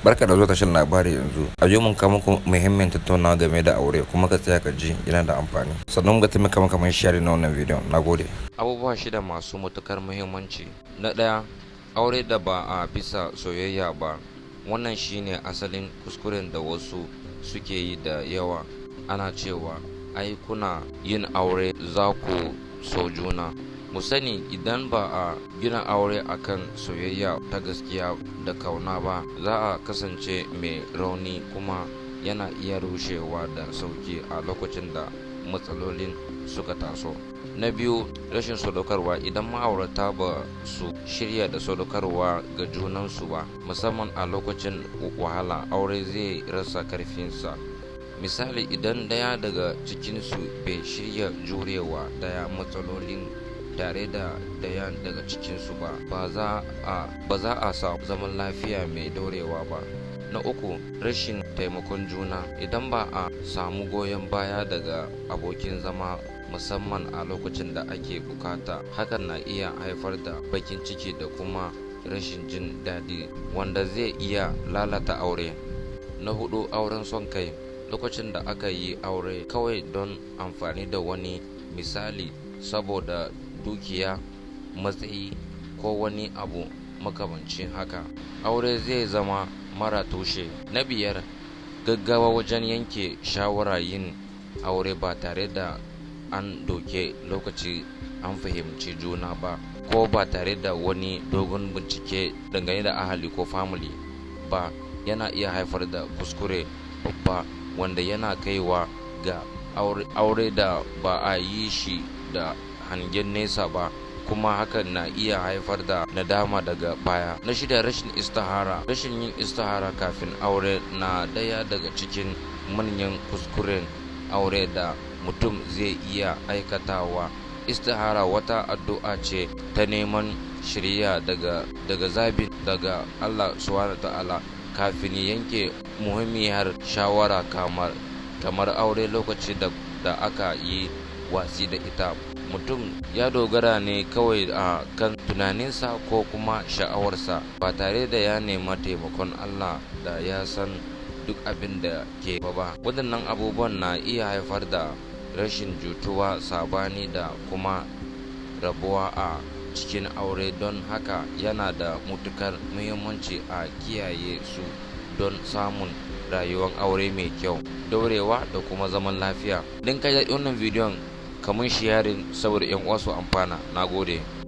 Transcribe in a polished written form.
Barka da zuwa tashar labari yanzu. A yau mun kawo muku muhimmin tattaunawa game da aure, kuma ka tsaya ka ji yana da amfani. Sannan ga taimaka maka mai share na wannan bidiyon. Nagode. Abubuwa shida masu matukar muhimmanci. Na ɗaya, aure da ba a bisa soyayya ba. Wannan shine asalin kuskuren da wasu suke yi da yawa. Ana cewa ai kuna yin aure za ku so juna. Mu sani, idan ba a gina aure akan soyayya ta gaskiya da kauna ba, za a kasance mai rauni kuma yana iya rushewa da sauki a lokacin da matsalolin suka taso. Na biyu, rashin sadaukarwa. Idan ma'aurata ba su shirya da sadaukarwa ga junansu ba, musamman a lokacin wahala, aure zai rasa karfinsa. Misali, idan daya daga cikinsu bai shirya jurewa daya matsalolin tare da daya daga cikinsu ba za a samu zaman lafiya mai dorewa ba. Na uku, rashin taimakon juna. Idan ba a samu goyon baya daga abokin zama, musamman a lokacin da ake bukata, hakan na iya haifar da bakin ciki da kuma rashin jin daɗi wanda zai iya lalata aure. Na hudu, auren son kai. Lokacin da aka yi aure kawai don amfani da wani, misali saboda dukiya, matsayi ko wani abu makamancin haka, aure zai zama mara tushe. Na biyar, gaggawa wajen yanke shawara. Yin aure ba tare da an doke lokaci an fahimci juna ba, ko ba tare da wani dogon bincike dangane da ahali ko family ba, yana iya haifar da kuskure babba wanda yana kaiwa ga aure da ba a yi shi da hangen nesa ba, kuma hakan na iya haifar da nadama daga baya. Na shida, rashin istihara. Rashin yin istihara kafin aure na daya daga cikin manyan kuskuren aure da mutum zai iya aikatawa. Istihara wata addu'a ce ta neman shiriya daga zabi daga Allah subhanahu ta'ala kafin yanke muhimmiyar shawara kamar aure. Lokaci da aka yi watsi da ita, mutum ya dogara ne kawai a kan tunaninsa ko kuma sha'awarsa, ba tare da ya nema taimakon Allah da ya san duk abin da ke ba. Waɗannan abubuwan na iya haifar da rashin jituwa, sabani da kuma rabuwa a cikin aure. Don haka yana da matukar muhimmanci a kiyaye su don samun rayuwar aure mai kyau, daurewa da kuma zaman lafiya. Idan ka ji wannan bidiyon, kamun sharing saboda 'yan uwa su amfana. Nagode.